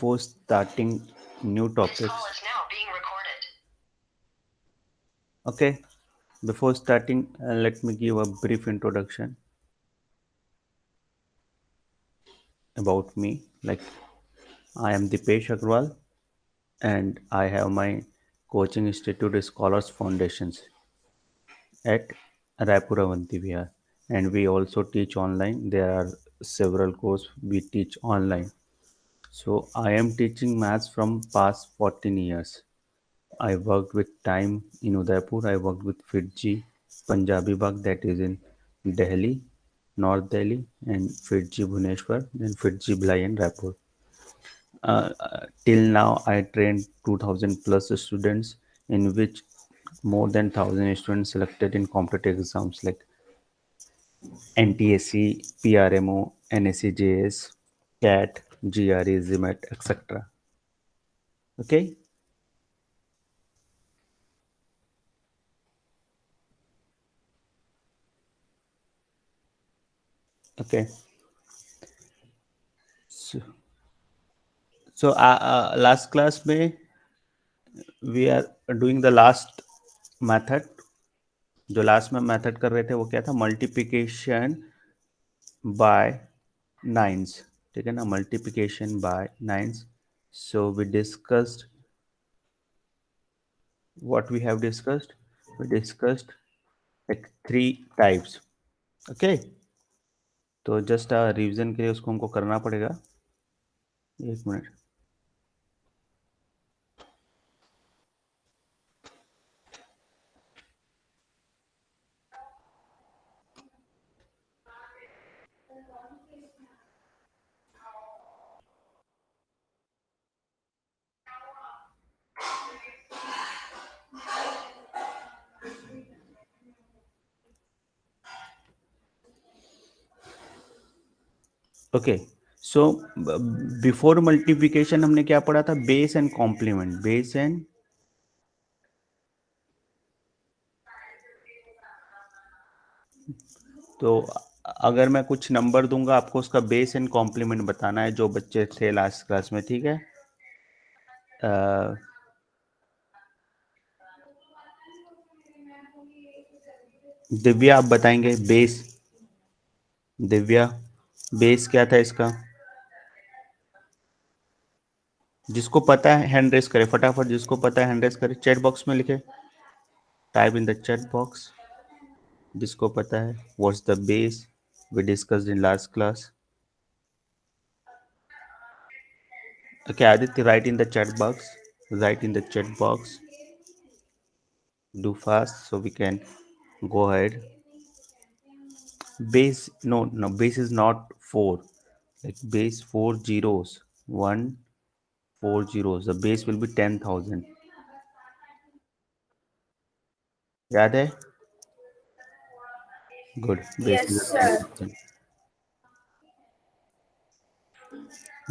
Before starting new topics, okay, before starting, let me give a brief introduction about me. Like, I am Dipesh Agrawal, and I have my coaching institute Scholars Foundations at Raipur Avanti Vihar, and we also teach online. There are several courses we teach online. So I am teaching maths from past 14 years. I worked with Time in Udaipur. I worked with FITGI, Punjabi Bagh, that is in Delhi, North Delhi, and FITGI Bhubaneswar, then FITGI Bhilai and Raipur. Till now, I trained 2000 plus students, in which more than 1000 students selected in competitive exams like NTSC, PRMO, NSCJS, CAT, GRE, ZMAT, etc. Okay. Okay. So, last class में we are doing the last method. जो last में method कर रहे थे वो क्या था? Multiplication by nines. ठीक है ना? Multiplication by nines. So we discussed what we have discussed. We discussed like 3 types. Okay. तो जस्ट रिवीजन के लिए उसको हमको करना पड़ेगा. एक minute. Okay. So before multiplication हमने क्या पढ़ा था? Base and complement. Base and तो अगर मैं कुछ नंबर दूंगा आपको उसका बेस एंड कॉम्प्लीमेंट बताना है, जो बच्चे थे लास्ट क्लास में. ठीक है. दिव्या आप बताएंगे बेस. दिव्या बेस क्या था इसका? जिसको पता है हैंड रेस करे फटाफट. जिसको पता है हैंड रेस करे. चैट बॉक्स में लिखे. Type in the chat box. जिसको पता है what's the base we discussed in last class. Okay, Aditya, write in the chat box. Write in the chat box. Do fast so we can go ahead. Base, no, base is not 4. Like base 4 zeros. 1, 4 zeros. The base will be 10,000. याद है? Good. Base Yes, is sir. 10,000.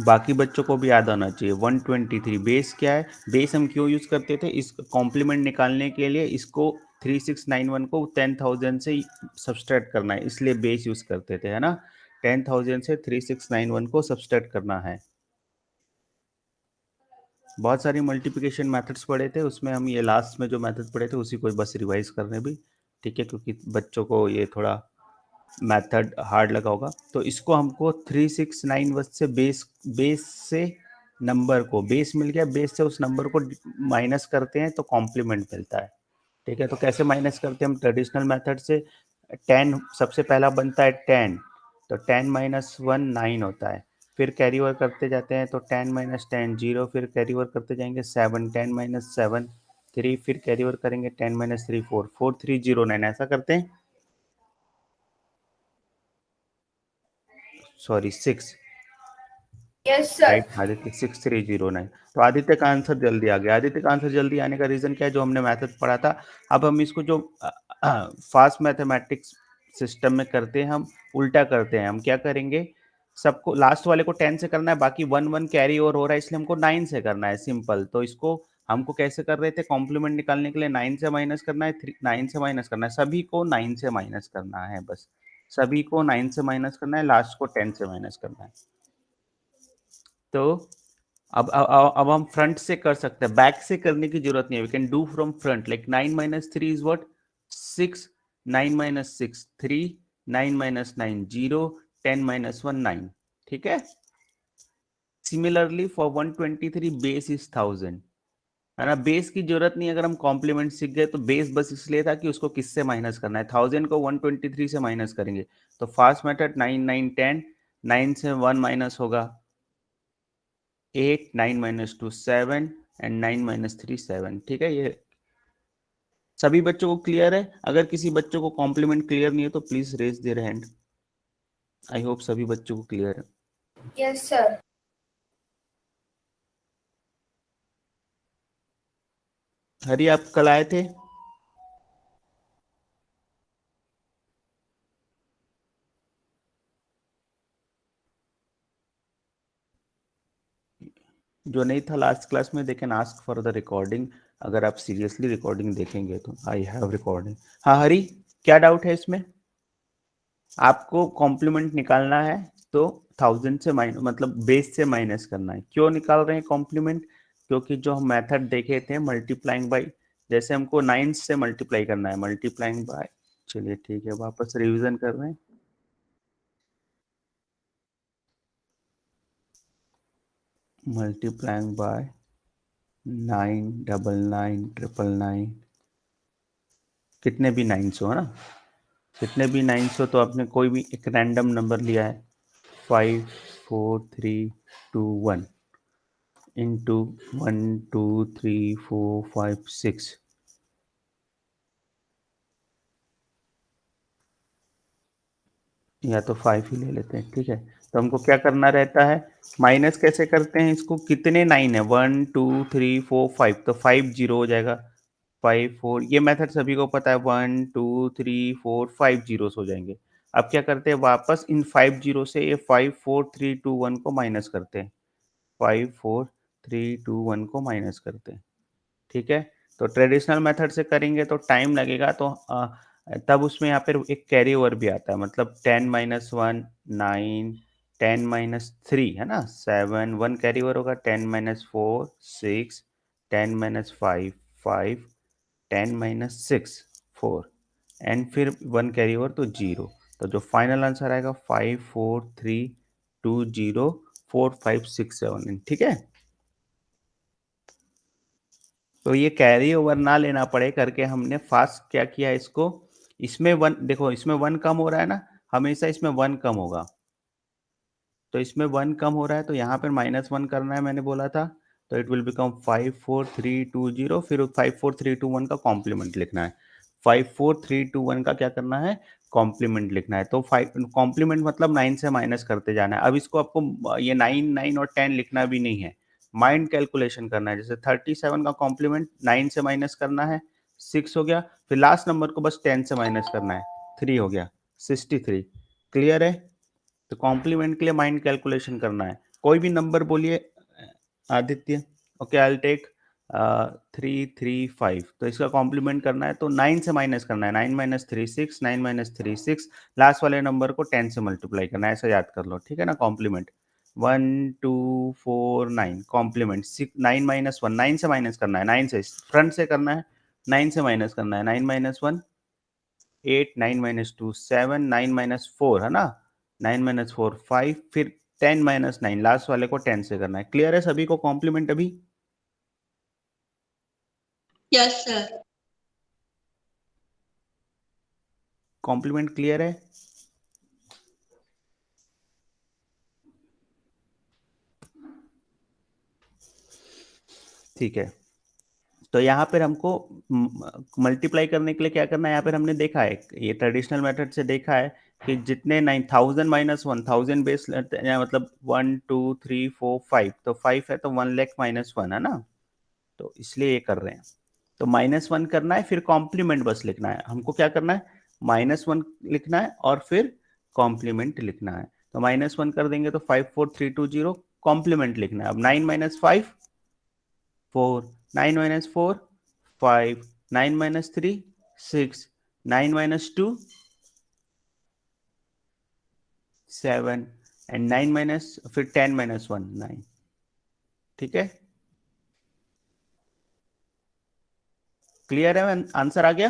बाकी बच्चों को भी याद आना चाहिए. 123 base क्या है? बेस हम क्यों यूज करते थे? इस कॉम्प्लीमेंट निकालने के लिए इसको 3691 को 10,000 से सब्सट्रैक्ट करना है, इसलिए बेस यूज करते थे, है ना? 10,000 से 3691 को सब्सट्रैक्ट करना है. बहुत सारी मल्टीप्लिकेशन मेथड्स पढ़े थे, उसमें हम ये लास्ट में जो मेथड पढ़े थे उसी को बस रिवाइज करने भी. ठीक है, क्योंकि बच्चों को ये थोड़ा मेथड हार्ड लगा होगा. तो इसको हमको 369 से बेस से नंबर को बेस मिल गया. बेस से उस नंबर को माइनस करते हैं तो कॉम्प्लीमेंट मिलता है. ठीक है, तो कैसे माइनस करते हैं हम? ट्रेडिशनल मेथड से. 10 सबसे पहला बनता है 10. तो 10 माइनस 1 9 होता है. फिर कैरी ओवर करते जाते हैं तो 10 माइनस 10 0. फिर कैरी ओवर करते जाएंगे 7. 10 माइनस 7 3. फिर कैरी ओवर करेंगे 10 माइनस 3 4. 4309 ऐसा करते हैं. Sorry 6. Yes, sir. Right Aditya 6309. तो आदित्य का आंसर जल्दी आ गया. आदित्य का आंसर जल्दी आने का रीजन क्या है? जो हमने मेथड पढ़ा था. अब हम इसको जो फास्ट मैथमेटिक्स सिस्टम में करते हैं हम उल्टा करते हैं. हम क्या करेंगे? सबको लास्ट वाले को 10 से करना है, बाकी 1 1 कैरी ओवर हो रहा है, इसलिए हमको 9 से करना है. सिंपल. तो इसको हमको कैसे कर रहे थे? कॉम्प्लीमेंट निकालने के लिए 9 से माइनस करना है. 9 से माइनस करना है. सभी को 9 से माइनस करना है. बस सभी को 9 से माइनस करना है. लास्ट को 10 से माइनस करना है. तो अब हम फ्रंट से कर सकते हैं, बैक से करने की जरूरत नहीं है. We can do from front. Like 9 minus 3 is what? 6. 9 minus 6 3. 9 minus 9 0. 10 minus 1 9. ठीक है. सिमिलरली फॉर 123 बेस इज 1000, है ना. बेस की जरूरत नहीं. अगर हम कॉम्प्लीमेंट सीख गए तो बेस बस इसलिए था कि उसको किससे माइनस करना है. 1000 को 123 से माइनस करेंगे. तो फास्ट मेथड 9 9 10. 9 से 1 माइनस होगा 8. 9 minus 2 7. And 9 minus 3 7. ठीक है. ये सभी बच्चों को क्लियर है? अगर किसी बच्चों को कॉम्प्लीमेंट क्लियर नहीं है तो please raise their hand. I hope सभी बच्चों को क्लियर है. Yes, sir. हरी, आप कल आए थे? जो नहीं था लास्ट क्लास में, they can ask for the recording. अगर आप सीरियसली रिकॉर्डिंग देखेंगे तो आई हैव रिकॉर्डिंग. हाँ हरी, क्या डाउट है इसमें? आपको कॉम्प्लीमेंट निकालना है तो 1000 से माइनस, मतलब बेस से माइनस करना है. क्यों निकाल रहे हैं कॉम्प्लीमेंट? क्योंकि जो हम मेथड देखे थे मल्टीप्लाइंग बाय, जैसे हमको 9 से मल्टीप्लाई करना है, मल्टीप्लाइंग बाय. चलिए ठीक है, वापस रिवीजन कर रहे हैं. मल्टीप्लाइंग बाय 9 99 999, कितने भी 900 है ना, कितने भी 900. तो आपने कोई भी एक रैंडम नंबर लिया है, 5 4 3 2 1 इंटू 1 2 3 4 5 6. या तो 5 ही ले लेते हैं. ठीक है. तो हमको क्या करना रहता है, माइनस कैसे करते हैं इसको? कितने 9 है? 1 2 3 4 5. तो 5 जीरो हो जाएगा. 5 4, ये मेथड सभी को पता है. 1 2 3 4 5 जीरोस हो जाएंगे. अब क्या करते हैं, वापस इन 5 जीरो से ये 5 4 3 2 1 को माइनस करते हैं. 5 4 3 2 1 को माइनस करते हैं. ठीक है. तो ट्रेडिशनल मेथड से करेंगे तो टाइम लगेगा. तो तब उसमें यहाँ पर एक कैरी ओवर भी आता है, मतलब 10 माइनस 1 9, 10 माइनस 3 है ना 7, 1 कैरी ओवर होगा. 10 माइनस 4 6, 10 माइनस 5 5, 10 माइनस 6 4, एंड फिर 1 कैरी ओवर तो 0. तो जो फाइनल आंसर आएगा 5 4 3 2 0 4 5 6 7. ठीक है. तो ये कैरी ओवर ना लेना पड़े करके हमने फास्ट क्या किया इसको, इसमें 1 देखो, इसमें 1 कम हो रहा है ना, हमेशा इसमें 1 कम होगा. तो इसमें 1 कम हो रहा है तो यहाँ पर -1 करना है, मैंने बोला था. तो इट विल बिकम 5 4 3 2 0. फिर 5 4 3 2 1 का कॉम्प्लीमेंट लिखना है. 5 4 3 2 1 का क्या करना है, कॉम्प्लीमेंट लिखना है. तो 5 कॉम्प्लीमेंट मतलब 9 से माइनस करते जाना है. अब इसको आपको ये 9 9 और 10 लिखना भी नहीं है, माइंड कैलकुलेशन करना है. जैसे 37 का कॉम्प्लीमेंट 9 से माइनस करना है, 6 हो गया. फिर लास्ट नंबर को बस 10 से माइनस करना है, 3 हो गया, 63. क्लियर है. तो कॉम्प्लीमेंट के लिए माइंड कैलकुलेशन करना है. कोई भी नंबर बोलिए. Aditya, okay, I will take 335. तो इसका कॉम्प्लीमेंट करना है तो 9 से माइनस करना है. 9 माइनस 3 6, 9 माइनस 3 6, लास्ट वाले नंबर को 10 से मल्टीप्लाई करना है. ऐसा याद कर लो. ठीक है ना. कॉम्प्लीमेंट 1 2 4 9, कॉम्प्लीमेंट 6 9 माइनस 1, 9 से माइनस करना है, 9 से फ्रंट से करना है, 9 से माइनस करना है. 9 माइनस 1 8, 9 माइनस 2 7, 9 माइनस 4 है ना, 9 माइनस 4 5, फिर 10 माइनस 9, लास्ट वाले को 10 से करना है. क्लियर है सभी को कॉम्प्लीमेंट अभी? Yes sir. कॉम्प्लीमेंट क्लियर है? ठीक है. तो यहाँ पर हमको मल्टीप्लाई करने के लिए क्या करना है, यहाँ पर हमने देखा है, ये ट्रेडिशनल मेथड से देखा है कि जितने 9000 माइनस 1000 बेस मतलब 1 2 3 4 5, तो 5 है तो 1 लाख माइनस 1 है ना. तो इसलिए ये कर रहे हैं. तो -1 करना है, फिर कॉम्प्लीमेंट बस लिखना है. हमको क्या करना है, -1 लिखना है और फिर कॉम्प्लीमेंट लिखना है. तो -1 कर देंगे तो 5 4 3 2 0, कॉम्प्लीमेंट लिखना है. अब 9 minus 5 4, 9 minus 4 5, 9 minus 3 6, 9 minus 2 7, and 9 minus फिर 10 माइनस 1 9. ठीक है, क्लियर है? आंसर आ गया?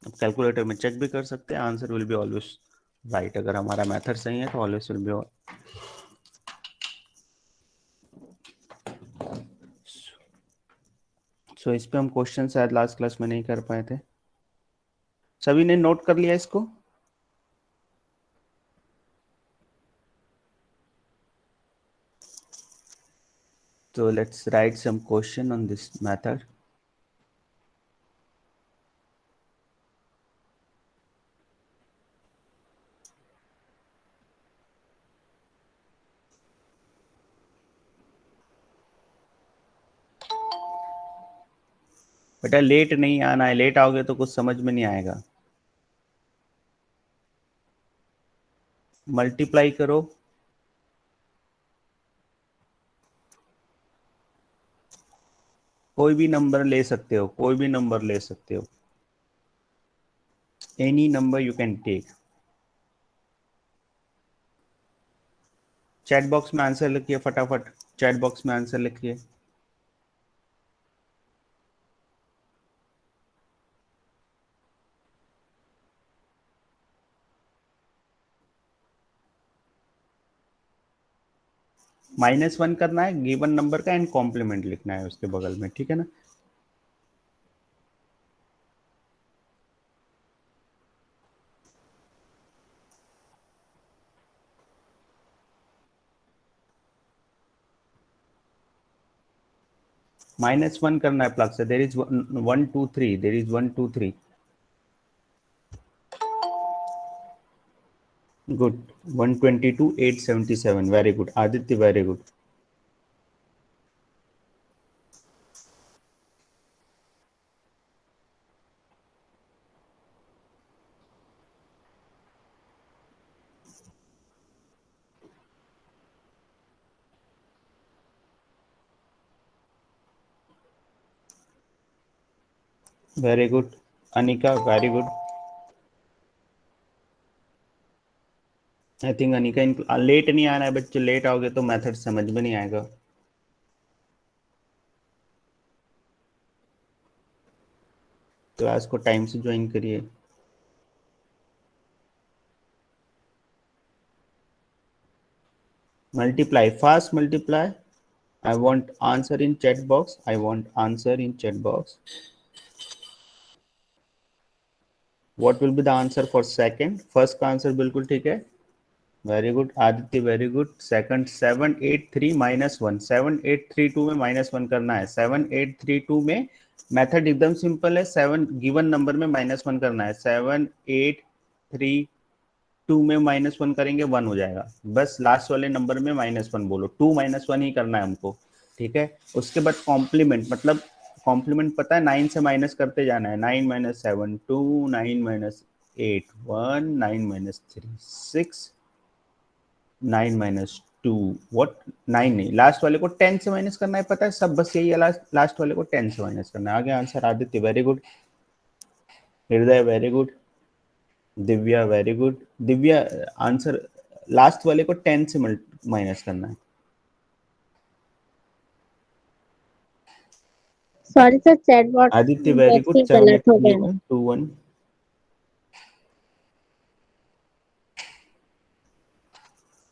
अब कैलकुलेटर में चेक भी कर सकते हैं, answer will be always right. अगर हमारा मेथड सही है तो ऑलवेज विल बी। सो इस पे हम क्वेश्चन शायद लास्ट क्लास में नहीं कर पाए थे। सभी ने नोट कर लिया इसको? तो let's write some question on this method. बेटा लेट नहीं आना है, लेट आओगे तो कुछ समझ में नहीं आएगा। मल्टीप्लाई करो, कोई भी नंबर ले सकते हो, कोई भी नंबर ले सकते हो, any number you can take. Chat box में आंसर लिखिए फटाफट, चैट बॉक्स में आंसर लिखिए। -1 करना है गिवन नंबर का एंड कॉम्प्लीमेंट लिखना है उसके बगल में, ठीक है ना? -1 करना है प्लस से। There is 1 2 3, there is 1 2 3। Good, 122 877, very good Aditya, very good. Very good Anika, very good. I think Anika late नहीं आना है बच्चे, लेट आओगे तो मेथड समझ में नहीं आएगा। क्लास को टाइम से ज्वाइन करिए। Multiply, fast multiply. I want answer in chat box. I want answer in chat box. What will be the answer for second? First का आंसर बिल्कुल ठीक है, very good Aditya, very good. Second 783 -1, 7832 में -1 करना है। 7832 में मेथड एकदम सिंपल है, 7 गिवन नंबर में -1 करना है। 7832 में -1 करेंगे 1 हो जाएगा, बस लास्ट वाले नंबर में -1 बोलो, 2 -1 ही करना है हमको, ठीक है? उसके बाद कॉम्प्लीमेंट, मतलब कॉम्प्लीमेंट पता है 9 से माइनस करते जाना है। 9 - 7 2, 9 - 8 1, 9 - 3 6, 9 - 2 व्हाट, 9 नहीं, लास्ट वाले को 10 से माइनस करना है, पता है सब, बस यही है, लास्ट वाले को 10 से माइनस करना है। आगे answer Aditya, very good. Hriday, very good. Divya, very good. Divya answer last वाले को 10 से माइनस करना है। Sorry sir, chat box Aditya, very good. गलत हो गया। 7831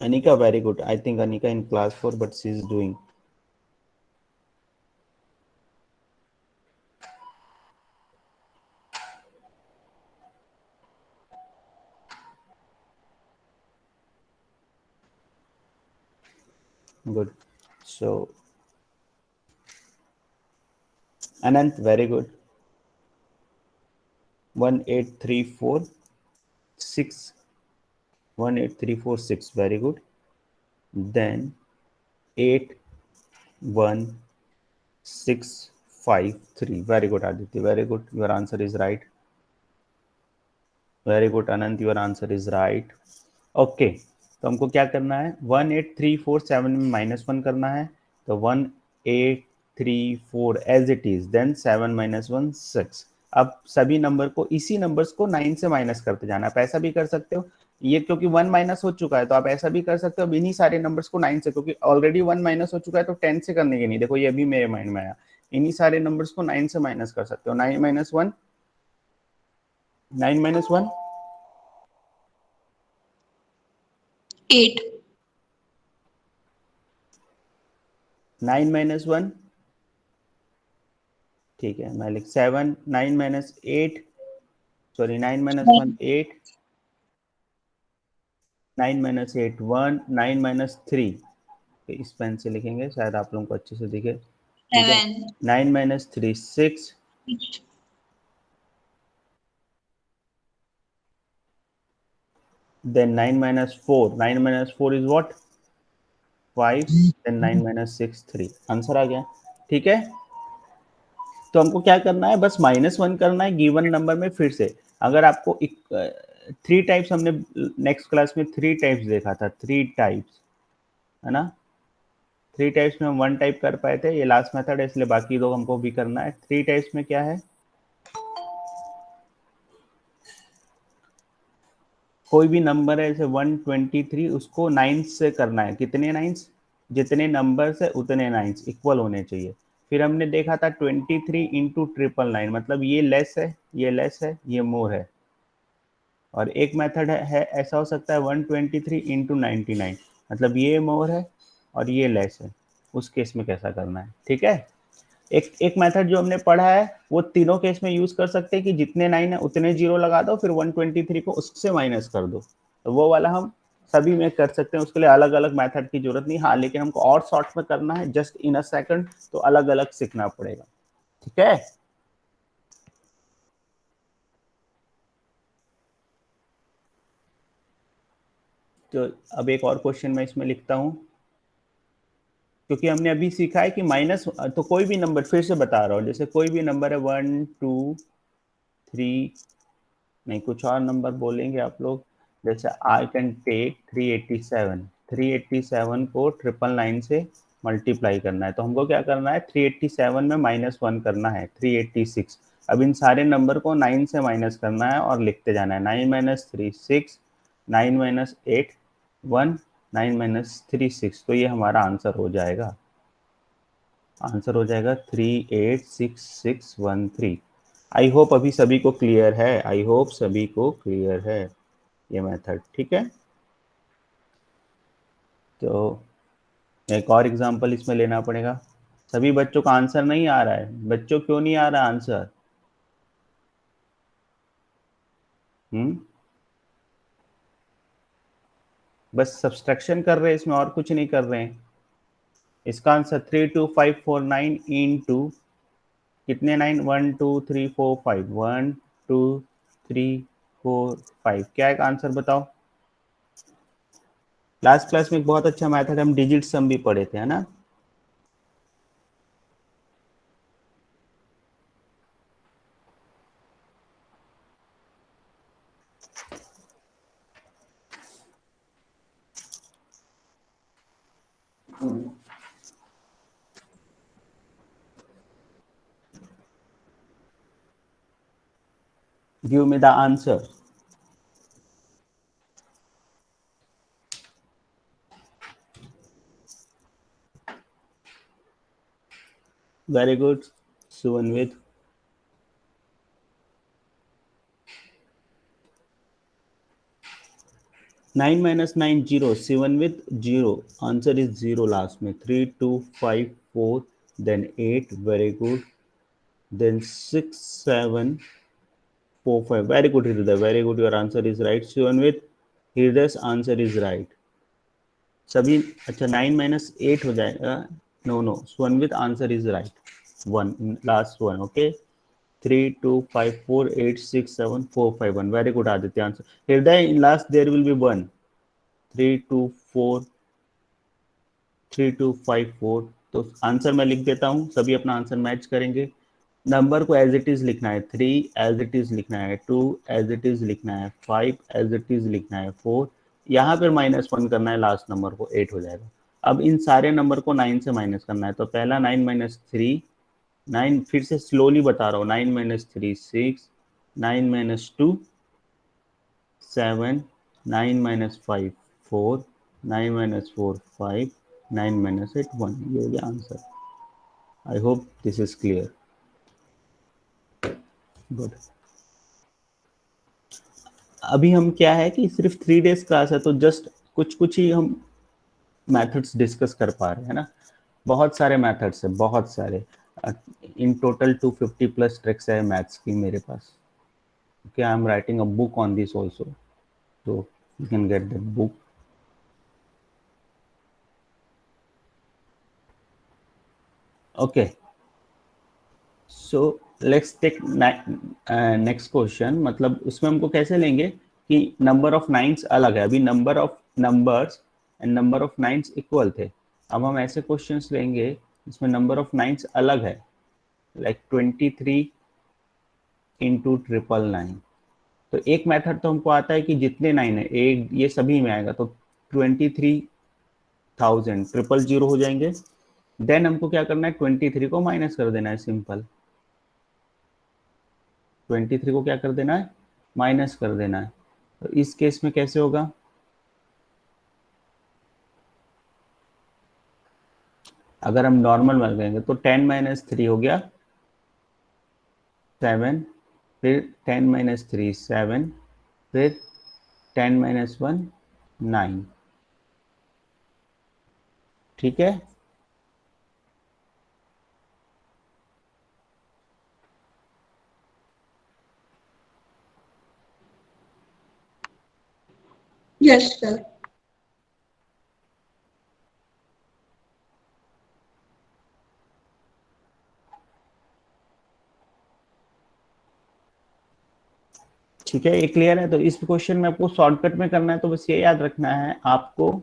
Anika, very good. I think Anika in class 4, but she is doing. Good. So, Anant, very good. 18346, 18346, very good. Then 81653, very good Aditya, very good. Your answer is right. Very good Anant, your answer is right. Okay, तो हमको क्या करना है, 18347 में -1 करना है, तो 1834 as it is, then 7 - 1 6। अब सभी नंबर को, इसी नंबर्स को 9 से माइनस करते जाना है। आप ऐसा भी कर सकते हो ये क्योंकि 1 माइनस हो चुका है तो आप ऐसा भी कर सकते हो, अब इन्हीं सारे नंबर्स को 9 से, क्योंकि ऑलरेडी 1 माइनस हो चुका है तो 10 से करने के नहीं, देखो ये भी मेरे माइंड में आया, इन्हीं सारे नंबर्स को 9 से माइनस कर सकते हो। 9 माइनस 1, 9 माइनस 1 8 9 माइनस 1, ठीक है मैं लिख 7, 9 minus 8, sorry 9 minus 1 8, 9 minus 8 1, 9 minus 3, इस पेन से लिखेंगे शायद आप लोगों को अच्छे से दिखे, ठीक है। 9 minus 3 6, then 9 minus 4, 9 minus 4 is what, 5, then 9 minus 6 3, answer आ गया, ठीक है। तो हमको क्या करना है, बस -1 करना है गिवन नंबर में। फिर से अगर आपको 3 टाइप्स, हमने नेक्स्ट क्लास में 3 टाइप्स देखा था, 3 टाइप्स है ना, 3 टाइप्स में हम 1 टाइप कर पाए थे, ये लास्ट मेथड है इसलिए बाकी 2 हमको भी करना है। 3 टाइप्स में क्या है, कोई भी नंबर है जैसे 123, उसको 9 से करना है, कितने 9, जितने नंबर है उतने 9 इक्वल होने चाहिए। फिर हमने देखा था 23 इंटू 999, मतलब ये लेस है, ये लेस है, ये मोर है। और एक मेथड है ऐसा हो सकता है 123 इंटू 99, मतलब ये मोर है और ये लेस है, उस केस में कैसा करना है, ठीक है। एक मेथड जो हमने पढ़ा है वो तीनों केस में यूज कर सकते हैं कि जितने 9 है उतने 0 लगा दो, फिर 123 को उससे माइनस कर दो, तो वो वाला हम सभी में कर सकते हैं, उसके लिए अलग अलग मेथड की जरूरत नहीं। हाँ, लेकिन हमको और शॉर्ट में करना है जस्ट इन अ सेकंड, तो अलग अलग सीखना पड़ेगा, ठीक है। तो अब एक और क्वेश्चन मैं इसमें लिखता हूं, क्योंकि हमने अभी सीखा है कि माइनस, तो कोई भी नंबर, फिर से बता रहा हूँ, जैसे कोई भी नंबर है 1 2 3, नहीं कुछ और नंबर बोलेंगे आप लोग, जैसे आई कैन टेक 387, 387 को 999 से मल्टीप्लाई करना है, तो हमको क्या करना है, 387 में -1 करना है, 386। अब इन सारे नंबर को 9 से माइनस करना है और लिखते जाना है, 9 माइनस 3 6, 9 माइनस 8 1, 9 माइनस 3 6, तो ये हमारा आंसर हो जाएगा, आंसर हो जाएगा 386613। आई होप अभी सभी को क्लियर है, आई होप सभी को क्लियर है ये मेथड, ठीक है। तो एक और एग्जांपल इसमें लेना पड़ेगा। सभी बच्चों का आंसर नहीं आ रहा है, बच्चों क्यों नहीं आ रहा आंसर, बस सब्सट्रैक्शन कर रहे हैं इसमें, और कुछ नहीं कर रहे हैं। इसका आंसर 32549 इंटू कितने 9, 1 2 3 4 5, 1 2 3 4 5, क्या है आंसर बताओ। लास्ट क्लास में एक बहुत अच्छा मेथड हम डिजिट सम भी पढ़े थे, है ना। Give me the answer. Very good, Suvanvid. Nine minus 9 0, 7 with 0. Answer is 0 last में. 3 2 5 4, then 8. Very good. Then 6 7 4 5. Very good, Hriday. Very good. Your answer is right. 7 with Hriday's answer is right. सभी अच्छा 9 minus 8 हो जाएगा. No no. 7 with answer is right. 1 last one. Okay. 3 2 5 4 8 6 7 4 5 1. Very good, Aditya. Answer. Hriday, in last there will be 1. 3 2 4 3 2 5 4, तो answer मैं लिख देता हूं, सभी अपना आंसर मैच करेंगे। नंबर को एज इट इज लिखना है, 3 एज इट इज लिखना है, 2 एज इट इज लिखना है, 5 एज इट इज लिखना है, 4 यहाँ पर -1 करना है, लास्ट नंबर को 8 हो जाएगा। अब इन सारे नंबर को 9 से माइनस करना है, तो पहला 9 माइनस 3, 9 फिर से स्लोली बता रहा हूँ, 9 minus 3 6, 9 minus 2 7, 9 minus 5 4, 9 minus 4 5, 9 minus 8 1, ये हो गया answer. I hope this is clear. Good. अभी हम क्या है कि सिर्फ 3 days क्लास है, तो जस्ट कुछ कुछ ही हम मेथड्स डिस्कस कर पा रहे हैं ना। बहुत सारे मेथड्स है, बहुत सारे। इन टोटल 250 प्लस ट्रिक्स है मैथ्स की मेरे पास। Okay, I am writing a book on this also, तो you can get that book. Okay, so let's take next question. मतलब उसमें हमको कैसे लेंगे कि नंबर ऑफ नाइन्स अलग है, अभी number of numbers and number of nines equal थे। अब हम ऐसे क्वेश्चंस लेंगे जिसमें नंबर ऑफ नाइन्स अलग है, लाइक 23 इंटू 999। तो एक मेथड तो हमको आता है कि जितने 9 है एक ये सभी में आएगा, तो 23,000 000 हो जाएंगे। देन हमको क्या करना है, 23 को माइनस कर देना है, सिंपल। 23 को क्या कर देना है, माइनस कर देना है। तो इस केस में कैसे होगा, अगर हम नॉर्मल मान लेंगे तो 10 माइनस 3 हो गया 7, फिर 10 माइनस 3 7, फिर 10 माइनस 1 9। ठीक है, Yes, sir. ठीक है, ये क्लियर है। तो इस क्वेश्चन में आपको शॉर्टकट में करना है, तो बस ये याद रखना है आपको,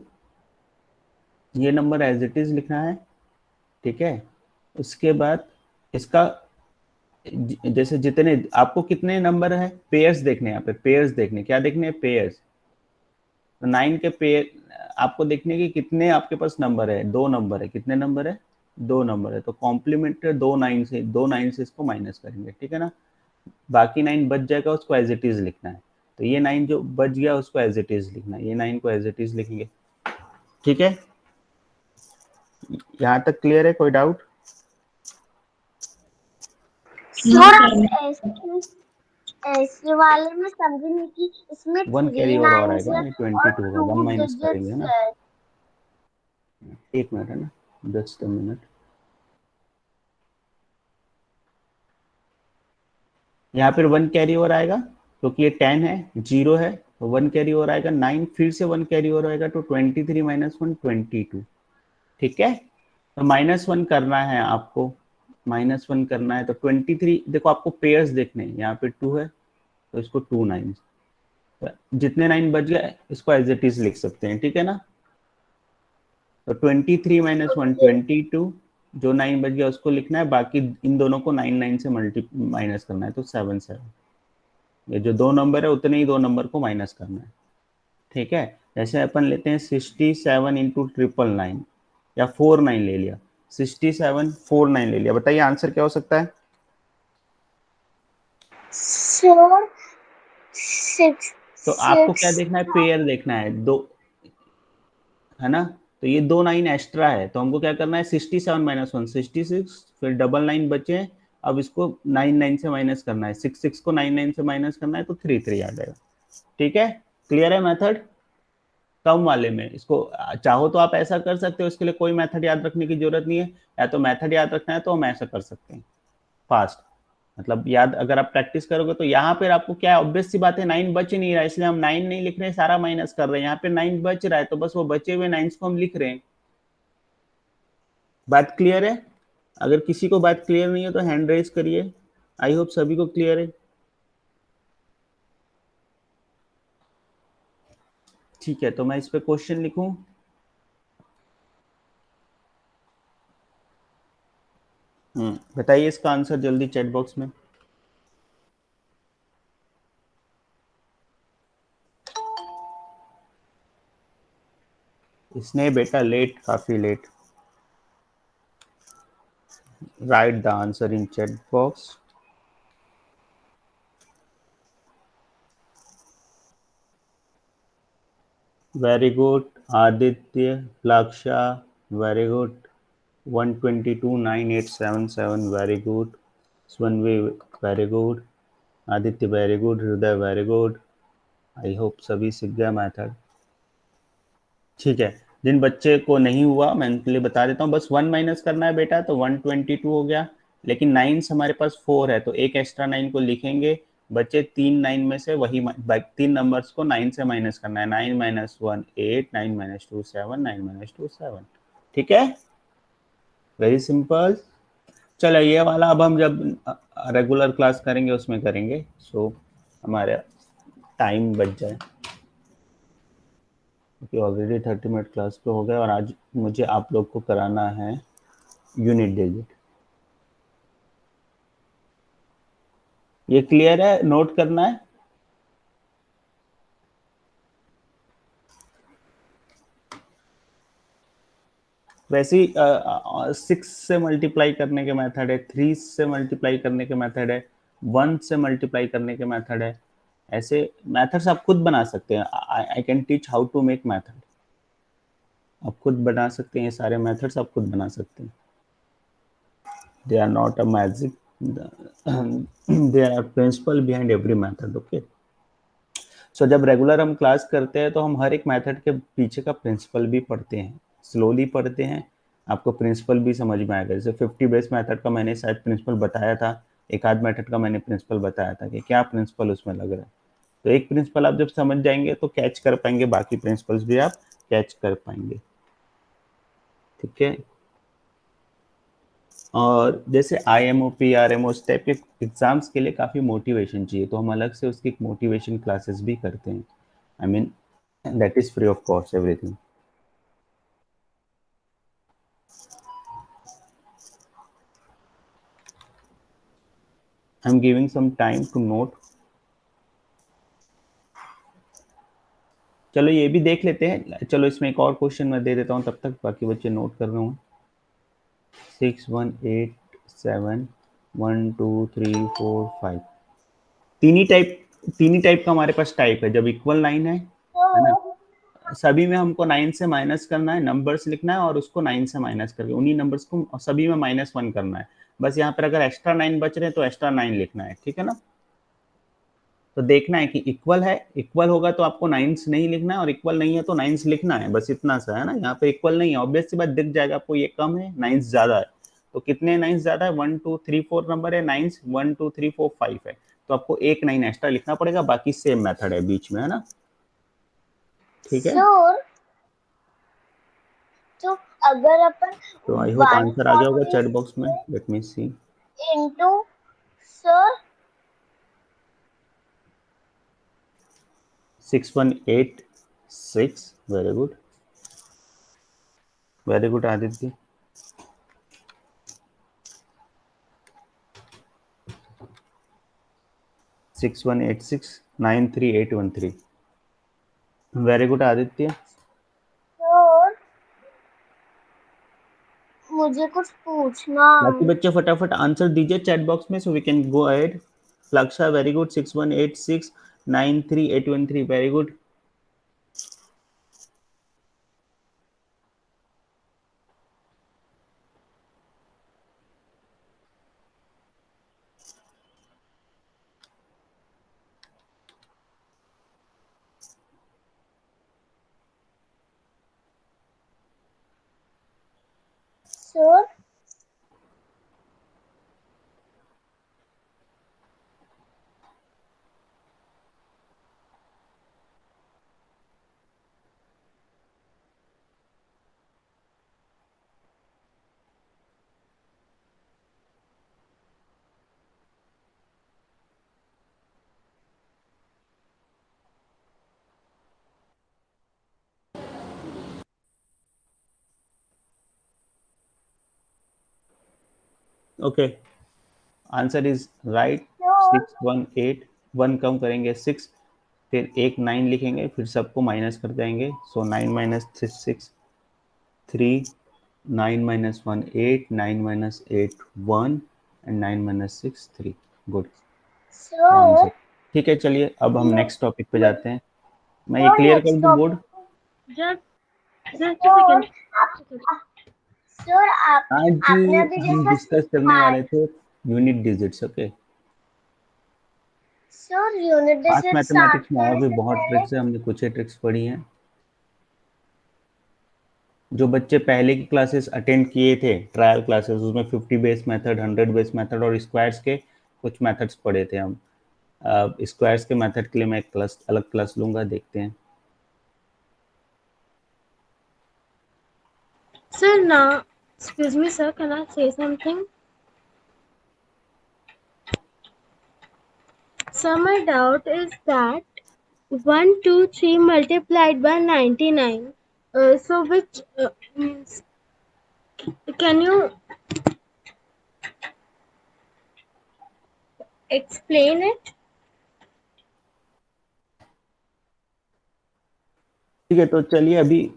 ये नंबर एज इट इज लिखना है। ठीक है, उसके बाद इसका जैसे जितने आपको कितने नंबर है, पेयर्स देखने, यहाँ पे पेयर्स देखने, क्या देखने हैं, पेयर्स। तो 9 के पेयर आपको देखने की कितने आपके पास नंबर है, 2 नंबर है। कितने नंबर है, 2 नंबर है। तो कॉम्प्लीमेंट 2 9 से इसको माइनस करेंगे, ठीक है ना। बाकी 9 बच जाएगा, उसको एज इट इज लिखना है। तो ये 9 जो बच गया उसको एज इट इज लिखना है, ये 9 को एज इट इज लिखेंगे। ठीक है, यहाँ तक क्लियर है, कोई डाउट? सर ऐसे वाले में समझे नहीं कि इसमें 1 कैरी 3 और नाइन्स आएगा, है ये और 22 होगा, 1 2 माइनस करेंगे डिजिट्स ना। है। 1 मिनट है ना, जस्ट अ मिनट। यहाँ पर 1 कैरी और आएगा क्योंकि ये 10 है, 0 है, तो 1 कैरी और आएगा 9, फिर से 1 कैरी और आएगा, तो 23 माइनस 1 22। ठीक है, तो -1 करना है आपको, -1 करना है। तो 23 देखो, आपको पेयर्स देखने हैं, यहाँ पे 2 है तो इसको 2 9, तो जितने 9 बच गए इसको एज इट इज लिख सकते हैं। ठीक है ना, तो 23 माइनस 1 22, जो 9 बच गया उसको लिखना है, बाकी इन दोनों को 9 9 से माइनस करना है, तो 7 7। ये जो 2 नंबर है उतने ही 2 नंबर को माइनस करना है। ठीक है, जैसे अपन लेते हैं 67 इंटू 999, या 49 ले लिया, 67 49 ले लिया। बताइए आंसर क्या हो सकता है? 4 6 तो आपको क्या 6 देखना है, पेयर देखना है, दो है ना। तो ये 2 9 एक्स्ट्रा है, तो हमको क्या करना है, 67 माइनस 1 66, फिर डबल 9 बचे। अब इसको 9 9 से माइनस करना है, 6 6 को 9 9 से माइनस करना है, तो 3 3 आ जाएगा। ठीक है, क्लियर है मेथड? कम वाले में इसको चाहो तो आप ऐसा कर सकते हो, इसके लिए कोई मेथड याद रखने की जरूरत नहीं है। या तो मेथड याद रखना है तो हम ऐसा कर सकते हैं फास्ट, मतलब याद अगर आप प्रैक्टिस करोगे तो। यहाँ पर आपको क्या है, ऑब्वियस सी बात है, 9 बच नहीं रहा है, इसलिए हम 9 नहीं लिख रहे हैं, सारा माइनस कर रहे हैं। यहाँ पे 9 बच रहा है तो बस वो बचे हुए 9 को हम लिख रहे हैं। बात क्लियर है? अगर किसी को बात क्लियर नहीं है तो हैंड रेज करिए। आई होप सभी को क्लियर है। ठीक है, तो मैं इस पे क्वेश्चन लिखूं। बताइए इसका आंसर जल्दी चैट बॉक्स में। इसने बेटा लेट, काफी late. Write the answer in chat box. Very good Aditya, Plaksha, very good 1229877, very good Swanvi, very good Aditya, very good Hriday, very good. I hope सभी सीख गया मेथड। ठीक है, जिन बच्चे को नहीं हुआ मैं उनके लिए बता देता हूँ, बस 1 माइनस करना है बेटा, तो 122 हो गया, लेकिन 9 हमारे पास 4 है तो एक एक्स्ट्रा 9 को लिखेंगे, बच्चे 3 9 में से वही 3 नंबर्स को 9 से माइनस करना है, 9 माइनस 1 8, 9 माइनस 2 7, 9 माइनस 2 7। ठीक है, वेरी सिंपल। चलो ये वाला अब हम जब रेगुलर क्लास करेंगे उसमें करेंगे, सो हमारा टाइम बच जाए, क्योंकि ऑलरेडी 30 मिनट क्लास पे हो गया और आज मुझे आप लोग को कराना है यूनिट डिजिट। ये क्लियर है, नोट करना है। वैसे ही 6 से मल्टीप्लाई करने के मेथड है, 3 से मल्टीप्लाई करने के मेथड है, 1 से मल्टीप्लाई करने के मेथड है। ऐसे मेथड्स आप खुद बना सकते हैं। I can teach how to make method. आप खुद बना सकते हैं, ये सारे मेथड्स आप खुद बना सकते हैं। They are not a magic, they are principle behind every method. Okay, so जब रेगुलर हम क्लास करते हैं तो हम हर एक मेथड के पीछे का प्रिंसिपल भी पढ़ते हैं, स्लोली पढ़ते हैं, आपको प्रिंसिपल भी समझ में आएगा। जैसे 50 बेस मेथड का मैंने शायद प्रिंसिपल बताया था, एक आध मेथड का मैंने प्रिंसिपल बताया था कि क्या प्रिंसिपल उसमें लग रहा है। तो एक प्रिंसिपल आप जब समझ जाएंगे तो कैच कर पाएंगे, बाकी प्रिंसिपल्स भी आप कैच कर पाएंगे। ठीक है, और जैसे IMO PRMO इस टाइप के एग्जाम्स के लिए काफ़ी मोटिवेशन चाहिए, तो हम अलग से उसकी मोटिवेशन क्लासेस भी करते हैं। I mean that is free of cost everything. I am giving some time to note. चलो ये भी देख लेते हैं, चलो इसमें एक और क्वेश्चन मैं दे देता हूँ, तब तक बाकी बच्चे नोट कर रहे हूँ। 6 1 8 7 1 2 3 4 5 तीन ही टाइप का हमारे पास टाइप है। जब इक्वल लाइन है ना, सभी में हमको 9 से माइनस करना है, नंबर्स लिखना है और उसको 9 से माइनस करके उन्हीं नंबर्स को सभी में -1 करना है। बस यहाँ पर अगर एक्स्ट्रा 9 बच रहे हैं तो एक्स्ट्रा 9 लिखना है। ठीक है ना, तो देखना है कि इक्वल है, इक्वल होगा तो आपको 9 नहीं लिखना है, और इक्वल नहीं है तो 9 लिखना है, बस इतना सा है ना। यहाँ पे इक्वल नहीं है, ऑब्वियस सी बात दिख जाएगा आपको, ये कम है 9 ज्यादा है। तो कितने 9 ज्यादा है, 1 2 3 4 नंबर है, 9 1 2 3 4 5 है, तो आपको एक 9 एक्स्ट्रा लिखना पड़ेगा, बाकी सेम मेथड है बीच में, है ना। ठीक है, सर तो अगर अपन तो आई होप आंसर आ गया होगा चैट बॉक्स में। Let me see. Into sir 6186, very good, very good Aditya. 6186 93813, very good Aditya. Sir मुझे कुछ पूछना बाकी बच्चे फटाफट आंसर दीजिए चैट बॉक्स में, so we can go ahead. Plaksha very good, 6186 93813, very good. Sir. Okay, answer is right. 618, 1 कम करेंगे 6, फिर एक 9 लिखेंगे, फिर सबको माइनस कर जाएंगे। सो 9 minus 6 3, 9 minus 1 8, 9 minus 8 1 and 9 minus 6 3। Good answer. Sir ठीक है, चलिए अब हम नेक्स्ट टॉपिक पे जाते हैं। मैं ये सर क्लियर कर नेक्स्ट दूं बोर्ड। टॉपिक सर सर आज आपने अभी हम डिस्कस करने वाले थे unit digits. Okay, sir unit fast digit start mathematics में और करने भी से बहुत पहले ट्रिक्स है, हमने कुछ ही ट्रिक्स पढ़ी हैं। जो बच्चे पहले की क्लासेस अटेंड किए थे, ट्रायल क्लासेस, उसमें 50 बेस मेथड, 100 बेस मेथड और स्क्वायर्स के कुछ मेथड्स पढ़े थे हम। स्क्वायर्स के मेथड के लिए मैं एक क्लास, अलग क्लास लूंगा, देखते हैं। Sir, now, excuse me, sir, can I say something? Sir, my doubt is that 1, 2, 3 multiplied by 99. So which means, can you explain it? ठीक है, तो चलिए अभी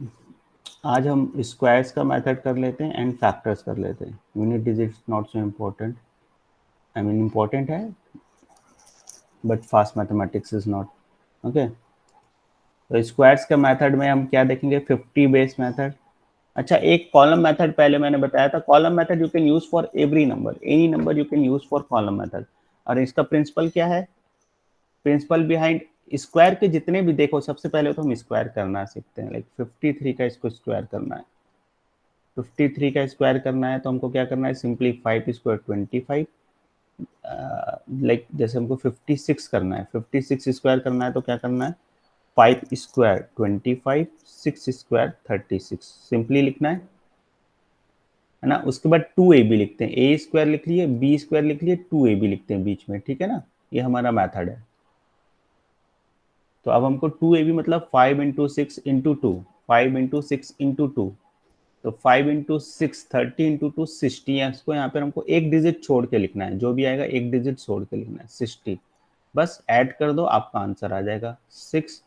आज हम स्क्वायर्स का मेथड कर लेते हैं एंड फैक्टर्स कर लेते हैं। Unit digits not so important, I mean important है but fast mathematics is not. Okay, तो स्क्वायर्स का मेथड में हम क्या देखेंगे? 50 बेस मेथड। अच्छा, एक कॉलम मेथड पहले मैंने बताया था। Column method you can use for every number, any number you can use for column method. और इसका प्रिंसिपल क्या है? प्रिंसिपल बिहाइंड स्क्वायर के जितने भी, देखो सबसे पहले तो हम स्क्वायर करना सीखते हैं। लाइक 53 का इसको स्क्वायर करना है, 53 का स्क्वायर करना है तो हमको क्या करना है? Simply 5 square 25। लाइक जैसे हमको 56 करना है, 56 स्क्वायर करना है तो क्या करना है? 5 स्क्वायर 25, 6 स्क्वायर 36, सिंपली लिखना है ना। उसके बाद 2ab लिखते हैं, ए स्क्वायर लिख लिए, बी स्क्वायर लिख लिए, 2ab लिखते हैं बीच में, ठीक है ना। ये हमारा मेथड है। तो अब हमको 2ab मतलब 5 इंटू 6 इंटू 2, 5 इंटू 6 इंटू 2, तो 5 इंटू 6 30 इंटू 2 60 है। इसको यहाँ पर हमको एक डिजिट छोड़ के लिखना है, जो भी आएगा एक डिजिट छोड़ के लिखना है, 60। बस ऐड कर दो, आपका आंसर आ जाएगा। 6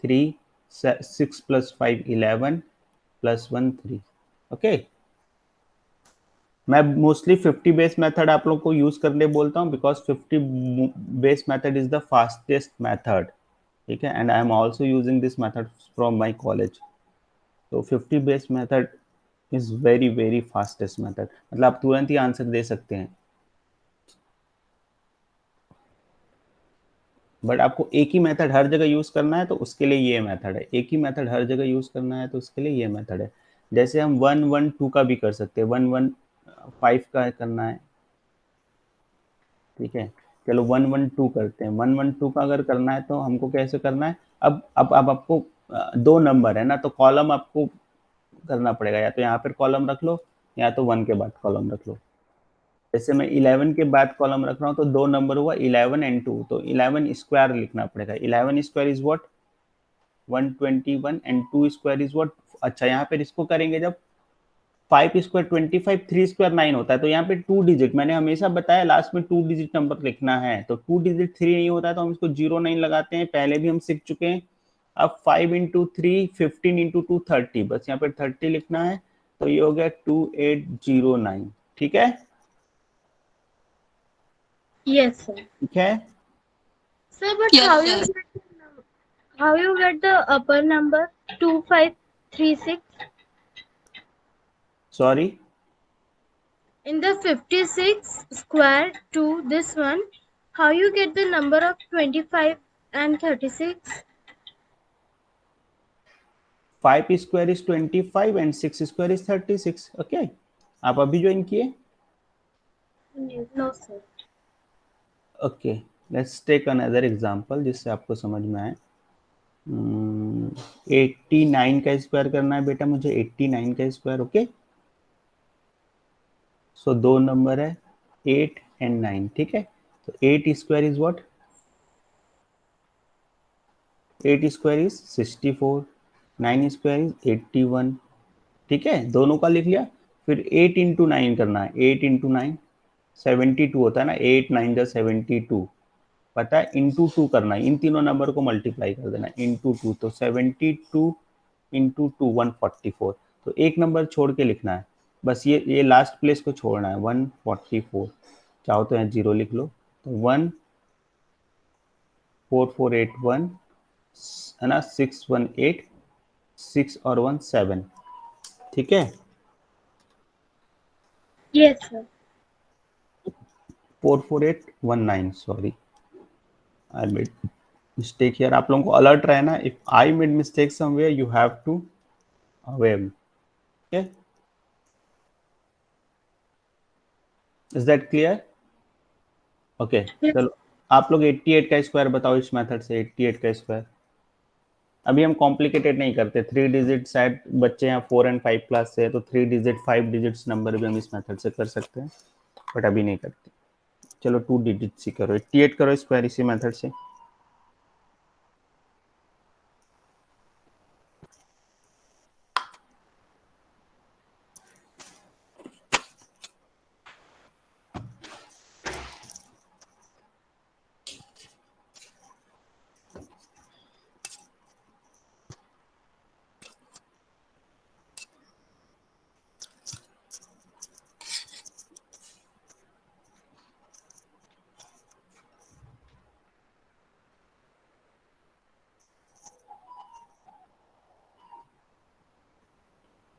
3 6 प्लस 5 11 प्लस 1 3। ओके, मैं मोस्टली 50 बेस मेथड आप लोग को यूज करने बोलता हूँ because 50 base method is the fastest method, ठीक है। And I am also using this method from my college. तो 50 base method is very very fastest method, मतलब आप तुरंत ही आंसर दे सकते हैं। बट आपको एक ही मेथड हर जगह यूज करना है तो उसके लिए ये मेथड है। एक ही मेथड हर जगह यूज करना है तो उसके लिए ये मेथड है। जैसे हम 1 1 2 का भी कर सकते हैं, 1 1 5 का करना है, ठीक है। चलो 1 1 2 करते हैं। 1 1 2 का अगर करना है तो हमको कैसे करना है? अब आपको दो नंबर है ना, तो कॉलम आपको करना पड़ेगा, या तो यहाँ पर कॉलम रख लो या तो 1 के बाद कॉलम रख लो। जैसे मैं 11 के बाद कॉलम रख रहा हूँ तो दो नंबर हुआ 11 एंड 2, तो 11 स्क्वायर लिखना पड़ेगा। 11 square is what? 121 and 2 square is what? अच्छा, यहाँ पे इसको करेंगे जब 5 स्क्वायर 25, 3 स्क्वायर 9 होता है, तो यहाँ पे 2 डिजिट, मैंने हमेशा बताया लास्ट में 2 डिजिट नंबर लिखना है। तो 2 डिजिट 3 नहीं होता है तो हम इसको 0 9 लगाते हैं, पहले भी हम सीख चुके हैं। अब 5 इंटू 3 15 इंटू 2 30, बस यहाँ पे 30 लिखना है, तो ये हो गया 2809, ठीक है। Yes, sir. ठीक है, Sir, but Yes, sir. how you get the upper number 2536 sorry, in the 56 square to this one? How you get the number of 25 and 36? 5 square is 25 and 6 square is 36। Okay, आप अभी join किए? No, sir. Okay, let's take another example जिससे आपको समझ में आए। 89 का square करना है बेटा मुझे, 89 का स्क्वायर। ओके, सो दो नंबर है 8 एंड 9, ठीक है। तो 8 square is what? 8 square is 64, 9 square is 81, ठीक है। दोनों का लिख लिया। फिर 8 इंटू 9 करना है, 8 इंटू 9 72 होता है ना, 8 9 जा 72, पता है। इंटू 2 करना है, इन तीनों नंबर को मल्टीप्लाई कर देना, इंटू 2, तो 72 इंटू 2 144। तो एक नंबर छोड़ के लिखना है, बस ये लास्ट प्लेस को छोड़ना है, 144। चाहो तो यहाँ 0 लिख लो, तो 14481 है ना, 618 6 और 1 7, ठीक है। Yes, sir. 44819, sorry I made mistake here. आप लोगों को अलर्ट रहना, if I made mistake somewhere you have to aware, okay, is that clear? Okay, चलो आप लोग 88 का स्क्वायर बताओ इस मेथड से। 88 का स्क्वायर अभी हम कॉम्प्लिकेटेड नहीं करते, 3 डिजिट, शायद बच्चे यहाँ 4 और 5 क्लास से है तो 3 डिजिट 5 डिजिट्स नंबर भी हम इस मेथड से कर सकते हैं, बट अभी नहीं करते। चलो 2 डिजिट ही करो, 88 करो स्क्वायर इसी मेथड से।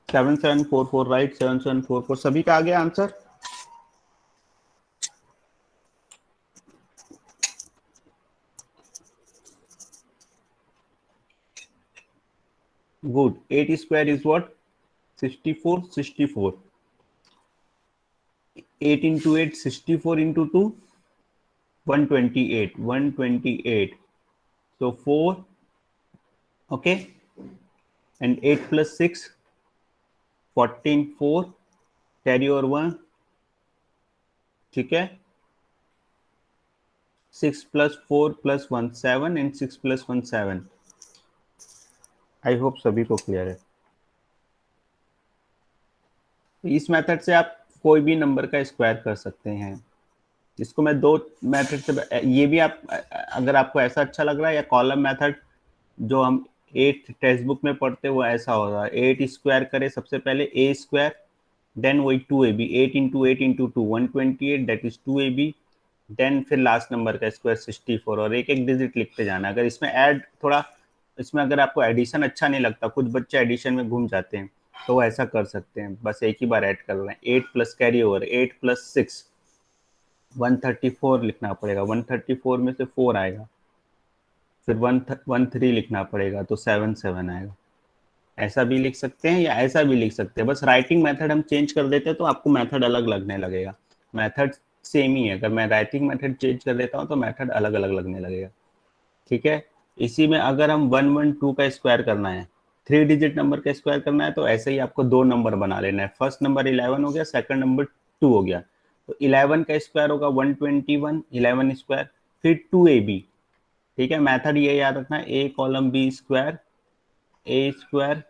सेवन 744 राइट, 7744 सभी का आ गया answer. Good, 8 square is what? 64, 64, 8 into 8 64 into 2 128, 128, so 4, okay, and 8 plus 6 14, 4 carry over 1, ठीक है, 6 plus 4 plus 1 7 and 6 plus 1 7। I hope सभी को क्लियर है। इस मेथड से आप कोई भी नंबर का स्क्वायर कर सकते हैं। इसको मैं दो मेथड से, ये भी आप अगर आपको ऐसा अच्छा लग रहा है, या कॉलम मेथड जो हम 8th टेक्स्ट बुक में पढ़ते हैं वो ऐसा होगा, 8 स्क्वायर करे सबसे पहले a स्क्वायर, देन वही 2ab, 8 into 8 into 2 128, that is 2ab, then फिर लास्ट नंबर का स्क्वायर 64, और एक एक डिजिट लिखते जाना। अगर इसमें ऐड थोड़ा, इसमें अगर आपको एडिशन अच्छा नहीं लगता, कुछ बच्चे एडिशन में घूम जाते हैं, तो वो ऐसा कर सकते हैं, बस एक ही बार ऐड कर रहे हैं। 8 प्लस कैरी ओवर, 8 प्लस 6 134 लिखना पड़ेगा, 134 में से 4 आएगा, फिर 113 लिखना पड़ेगा तो 7 7 आएगा। ऐसा भी लिख सकते हैं या ऐसा भी लिख सकते हैं, बस राइटिंग मेथड हम चेंज कर देते हैं तो आपको मेथड अलग लगने लगेगा। मेथड सेम ही है, अगर मैं राइटिंग मेथड चेंज कर देता हूँ तो मेथड अलग अलग लगने लगेगा, ठीक है। इसी में अगर हम 112 का स्क्वायर करना है, 3 डिजिट नंबर का स्क्वायर करना है, तो ऐसे ही आपको 2 नंबर बना लेना है। फर्स्ट नंबर 11 हो गया, सेकंड नंबर 2 हो गया, तो 11 का स्क्वायर होगा 121, 11 स्क्वायर, फिर 2ab, ठीक है। मेथड ये याद रखना है, a column b square, a square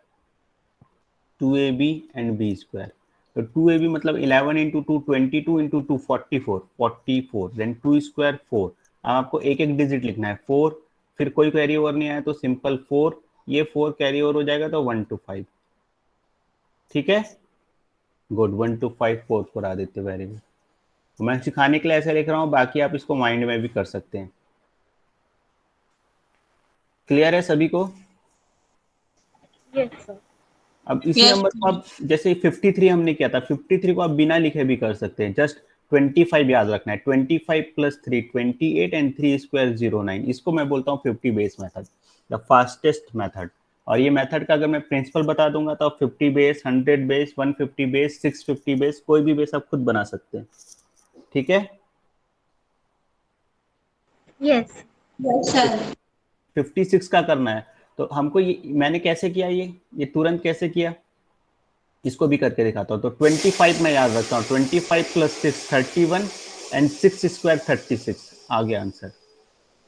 2ab and b square. तो 2ab मतलब 11 इंटू 2 22 इंटू 2 44, 44, देन 2 स्क्वायर 4। अब आपको एक एक डिजिट लिखना है, 4, फिर कोई कैरी ओवर नहीं आया तो सिंपल 4, ये 4 कैरी ओवर हो जाएगा तो 1 to 5, ठीक है। Good, 1 to 5 4 4 Aditya, very good. मैं सिखाने के लिए ऐसे लिख रहा हूँ, बाकी आप इसको माइंड में भी कर सकते हैं। क्लियर है सभी को? Yes, sir. अब इसी Yes. नंबर को आप, जैसे 53 हमने किया था, 53 को आप बिना लिखे भी कर सकते हैं, जस्ट 25 याद रखना है, 25 प्लस 3 28 एंड 3 स्क्वायर 09। इसको मैं बोलता हूँ 50 base method, the fastest method. और ये मेथड का अगर मैं प्रिंसिपल बता दूंगा तो 50 बेस, 100 बेस, 150 बेस, 650 बेस, कोई भी बेस आप खुद बना सकते हैं, ठीक है। Yes. Yes, sir. 56 का करना है तो हमको ये, मैंने कैसे किया, ये तुरंत कैसे किया, इसको भी करके दिखाता हूँ। तो 25 मैं याद रखता हूँ, 25 प्लस 6 31 एंड 6 स्क्वायर 36 आ गया आंसर।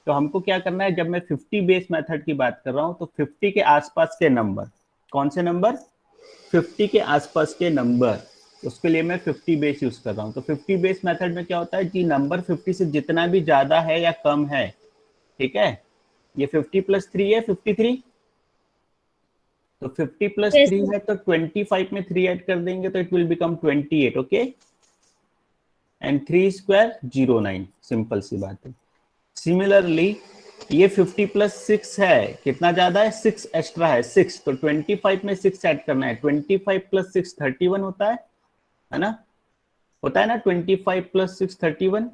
तो हमको क्या करना है, जब मैं 50 बेस मेथड की बात कर रहा हूँ तो 50 के आसपास के नंबर, कौन से नंबर, 50 के आसपास के नंबर, उसके लिए मैं 50 बेस यूज कर रहा हूँ। तो 50 बेस मेथड में क्या होता है कि नंबर 50 से जितना भी ज्यादा है या कम है, ठीक है, ये 50 प्लस 3 है 53, तो 50 प्लस Yes, 3 है तो 25 में 3 ऐड कर देंगे तो it will become 28, okay, and 3 square 09, simple सी बात है। सिमिलरली ये 50 प्लस 6 है, कितना ज्यादा है, 6 एक्स्ट्रा है, 6, तो 25 में 6 ऐड करना है, 25 प्लस 6 31 होता है ना, होता है ना, 25 प्लस 6 31,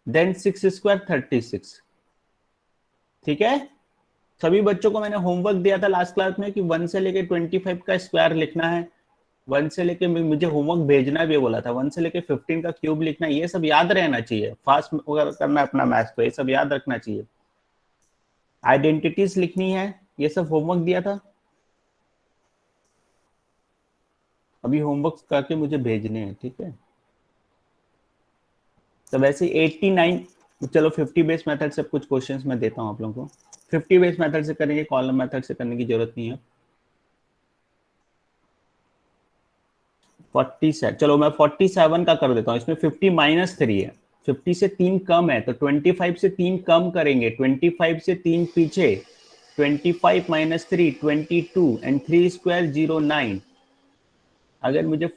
देन 6 स्क्वायर 36। ठीक है, सभी बच्चों को मैंने होमवर्क दिया था लास्ट क्लास में कि 1 से लेके 25 का स्क्वायर लिखना है, 1 से लेके, मुझे होमवर्क भेजना भी बोला था, 1 से लेके 15 का क्यूब लिखना है, ये सब याद रहना चाहिए, फास्ट अगर करना है अपना मैथ्स तो ये सब याद रखना चाहिए। आइडेंटिटीज लिखनी है, ये सब होमवर्क दिया था, अभी होमवर्क करके मुझे भेजने हैं, ठीक है। तो वैसे 89, चलो 50 बेस मेथड से कुछ क्वेश्चंस मैं देता हूं आप लोगों को, 50 बेस मेथड से करेंगे, कॉलम मेथड से करने की जरूरत नहीं है। 47, चलो मैं 47 का कर देता हूँ, इसमें 50 माइनस 3 है, 50 से 3 कम है, तो 25 से 3 कम करेंगे, 25 से 3 पीछे, 25 माइनस 3 22 एंड 3 स्क्वायर 09। अगर मुझे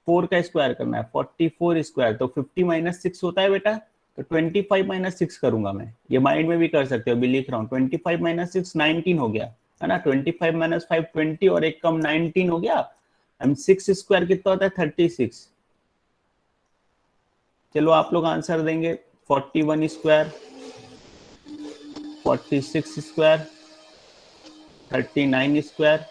4 का स्क्वायर करना है, 44 स्क्वायर, तो 50 माइनस 6 होता है बेटा, तो 25 माइनस 6 करूंगा मैं, ये माइंड में भी कर सकते हो, अभी लिख रहा हूँ, 25 माइनस 6 19 हो गया, है ना, 25 माइनस 5 20 और एक कम 19 हो गया, एंड 6 स्क्वायर कितना होता है 36। चलो आप लोग आंसर देंगे, 41 स्क्वायर, 46 स्क्वायर, 39 स्क्वायर।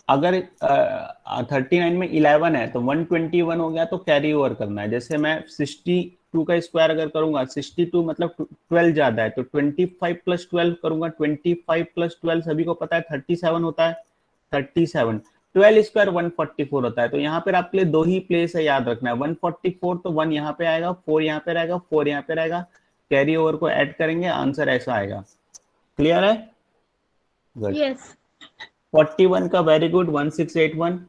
अगर 39 में 11 है तो 121 हो गया, तो कैरी ओवर करना है, जैसे मैं 62 का स्क्वायर अगर करूंगा, 62 मतलब 12 ज्यादा है, तो 25 प्लस 12 करूंगा, 25 प्लस 12 सभी को पता है 37 होता है, 37, 12 स्क्वायर 144 होता है, तो यहाँ पर आपके लिए दो ही प्लेस है, याद रखना है, 144, तो 1 यहाँ पे आएगा, 4 यहाँ पे रहेगा, 4 यहाँ पे रहेगा, कैरी ओवर को ऐड करेंगे, आंसर ऐसा आएगा। क्लियर है? गुड। Yes. 41 का वेरी गुड, 1681।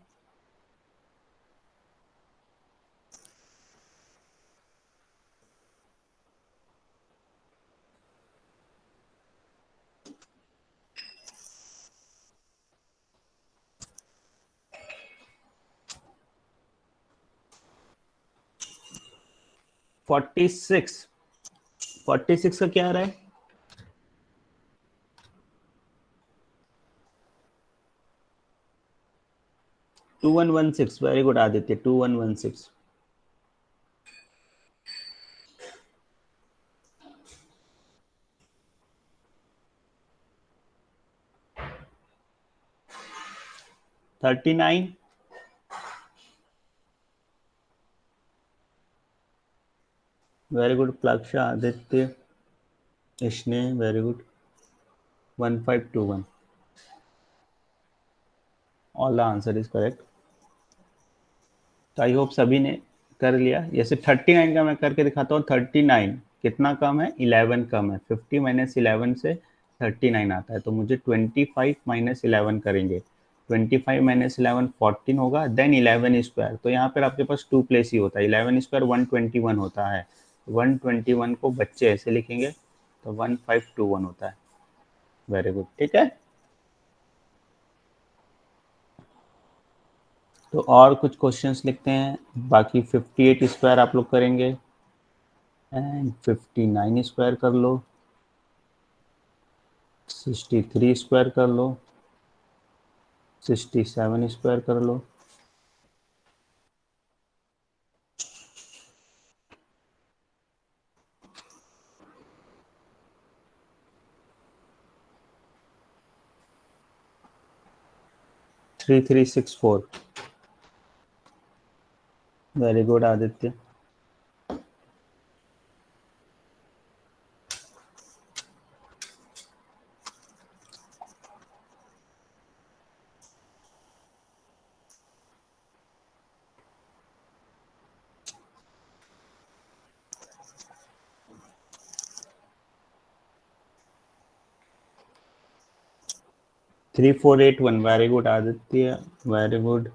फोर्टी सिक्स का क्या आ रहा है? Two 2116, very good Aditya, 2116। Thirty nine, very good Plaksha, Aditya, Sneh, very good, 1521, all the answer is correct. तो आई होप सभी ने कर लिया। जैसे 39 का मैं करके दिखाता हूँ, 39 कितना कम है, 11 कम है, 50 माइनस 11 से 39 आता है, तो मुझे 25 माइनस 11 करेंगे, 25 माइनस 11 14 होगा, देन 11 स्क्वायर, तो यहाँ पर आपके पास 2 प्लेस ही होता है, 11 स्क्वायर 121 होता है, 121 को बच्चे ऐसे लिखेंगे, तो 1521 होता है। वेरी गुड, ठीक है। तो और कुछ क्वेश्चंस लिखते हैं, बाकी 58 स्क्वायर आप लोग करेंगे, एंड 59 स्क्वायर कर लो, 63 स्क्वायर कर लो, 67 स्क्वायर कर लो, three 364, very good Aditya. Three 481, very good Aditya, very good.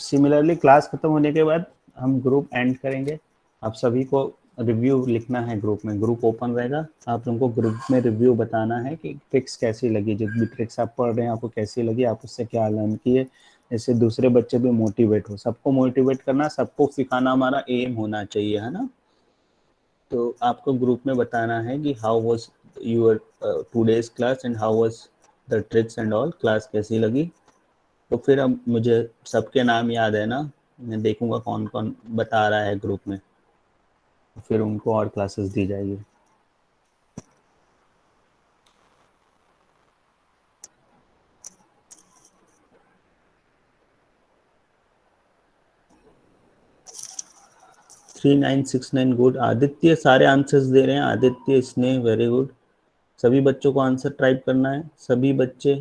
Similarly class खत्म होने के बाद हम ग्रुप एंड करेंगे। आप सभी को रिव्यू लिखना है ग्रुप में, ग्रुप ओपन रहेगा, आप लोगों को ग्रुप में रिव्यू बताना है कि ट्रिक्स कैसी लगी, जो भी ट्रिक्स आप पढ़ रहे हैं आपको कैसी लगी, आप उससे क्या लर्न किए, इससे दूसरे बच्चे भी मोटिवेट हो। सबको मोटिवेट करना, सबको सिखाना हमारा एम होना चाहिए, है ना। तो आपको ग्रुप में बताना है कि how was your today's class and how was the tricks and all, class कैसी लगी। तो फिर अब मुझे सबके नाम याद है ना, मैं देखूंगा कौन कौन बता रहा है ग्रुप में, फिर उनको और क्लासेस दी जाएगी। Three 969 good. आदित्य सारे आंसर्स दे रहे हैं, आदित्य स्नेह वेरी गुड। सभी बच्चों को आंसर टाइप करना है, सभी बच्चे।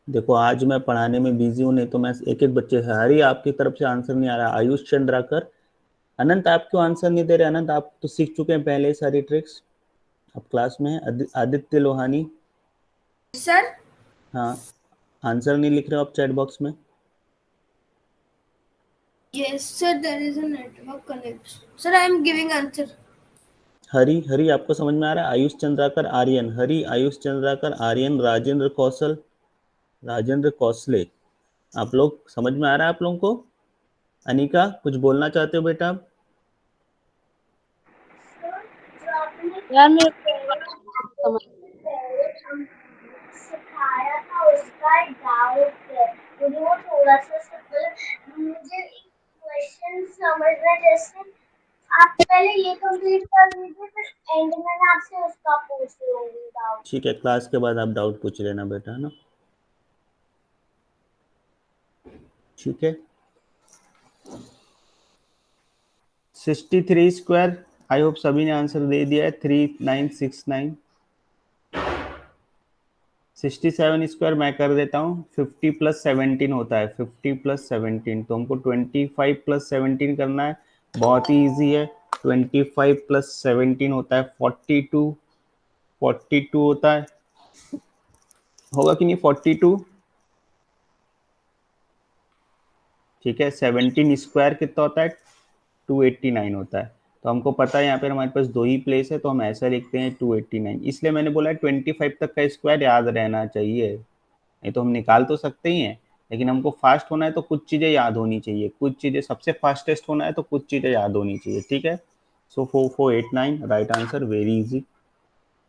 देखो आज मैं पढ़ाने में बिजी हूँ, नहीं तो मैं एक एक बच्चे से, हरी आपकी तरफ से आंसर नहीं आ रहा, आयुष चंद्राकर, अनंत आप क्यों आंसर नहीं दे रहे? अनंत आप तो सीख चुके हैं पहले ही सारी ट्रिक्स, आप क्लास में हैं। आदित्य लोहानी सर। हाँ, आंसर नहीं लिख रहे हो आप चैट बॉक्स में? Yes, sir. There is a network connection. Sir, I am giving answer. हरी, हरी आपको समझ में आ रहा है? आयुष चंद्राकर आर्यन, हरी आयुष चंद्राकर आर्यन, राजेंद्र कौशल, राजेंद्र कौशले, आप लोग समझ में आ रहा है आप लोगों को? अनिका कुछ बोलना चाहते हो बेटा आप? यार मेरे को सिखाया था उसका डाउट है, मुझे वो थोड़ा सा मुझे एक क्वेश्चन समझना, जैसे आप पहले ये कंप्लीट कर लीजिए, फिर एंड में मैं आपसे उसका पूछ लूंगी डाउट। ठीक है, क्लास के बाद आप डाउट पूछ लेना बेटा, है ना। ठीक है। 63 स्क्वायर, आई होप सभी ने आंसर दे दिया है। 3969। 67 स्क्वायर मैं कर देता हूँ, 50 प्लस 17 होता है, 50 प्लस 17, तो हमको 25 प्लस 17 करना है, बहुत ही ईजी है। 25 प्लस 17 होता है 42, 42 होता है, होगा कि नहीं 42? ठीक है। 17 स्क्वायर कितना होता है? 289 होता है। तो हमको पता है यहाँ पर हमारे पास दो ही प्लेस है, तो हम ऐसा लिखते हैं 289, इसलिए मैंने बोला 25 तक का स्क्वायर याद रहना चाहिए, नहीं तो हम निकाल तो सकते ही हैं, लेकिन हमको फास्ट होना है तो कुछ चीज़ें याद होनी चाहिए, कुछ चीज़ें सबसे फास्टेस्ट होना है तो कुछ चीज़ें याद होनी चाहिए। ठीक है। So 4489 right answer, very easy.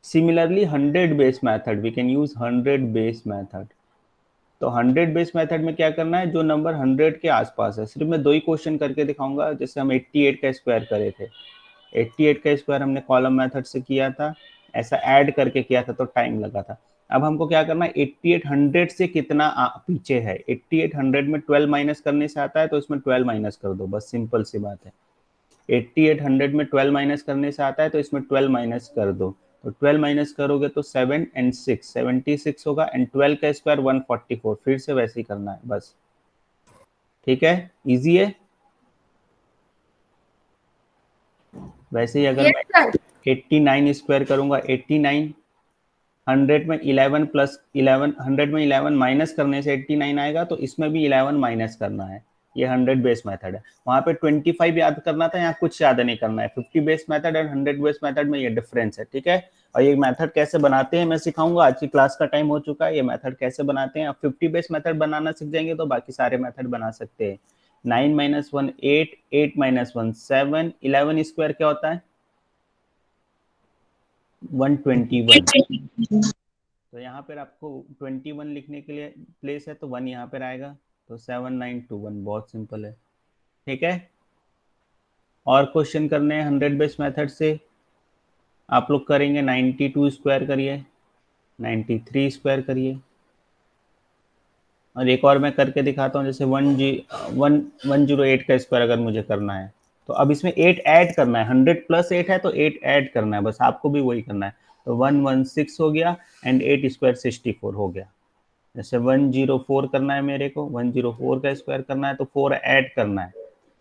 Similarly 100 base method, we can use 100 base method. तो 100 बेस मेथड में क्या करना है, जो नंबर 100 के आसपास है, सिर्फ मैं दो ही क्वेश्चन करके दिखाऊंगा। जैसे हम 88 का स्क्वायर करे थे, 88 का स्क्वायर हमने कॉलम मेथड से किया था, ऐसा ऐड करके किया था तो टाइम लगा था। अब हमको क्या करना है, 8800 से कितना पीछे है, 8800 में 12 माइनस करने से आता है, तो इसमें 12 माइनस कर दो, बस सिंपल सी बात है। 8800 में 12 माइनस करने से आता है, तो इसमें 12 माइनस कर दो, तो 12 माइनस करोगे तो 7 एंड 6 76 होगा, एंड 12 का स्क्वायर 144, फिर से वैसे ही करना है बस। ठीक है, इजी है। वैसे ही अगर Yes, मैं sir. 89 स्क्वायर करूंगा, 89 100 में 11 प्लस 11, 100 में 11 माइनस करने से 89 आएगा, तो इसमें भी 11 माइनस करना है। ये 100 बेस मेथड है। वहां पे 25 याद करना था, यहाँ कुछ याद नहीं करना है। 50 बेस मेथड और 100 बेस मेथड में ये डिफरेंस है। ठीक है, और ये मेथड कैसे बनाते हैं मैं सिखाऊंगा। आज की क्लास का टाइम हो चुका है, ये मेथड कैसे बनाते हैं। आप 50 बेस मेथड बनाना सीख जाएंगे तो बाकी सारे मेथड बना सकते हैं। 9 - 1 8, 8 - 1 7, 11 स्क्वायर क्या होता है? 121। तो यहाँ पर आपको 21 लिखने के लिए प्लेस है, तो 1 यहाँ पर आएगा, तो 7921, बहुत सिंपल है। ठीक है, और क्वेश्चन करने हैं 100 बेस मेथड से। आप लोग करेंगे 92 स्क्वायर करिए, 93 स्क्वायर करिए, और एक और मैं करके दिखाता हूँ। जैसे 108 का स्क्वायर अगर मुझे करना है, तो अब इसमें 8 ऐड करना है। 100 प्लस 8 है तो 8 ऐड करना है, बस आपको भी वही करना है। तो 116 हो गया, एंड 8 स्क्वायर 64 हो गया। जैसे 104 करना है मेरे को, 104 का स्क्वायर करना है, तो 4 ऐड करना है।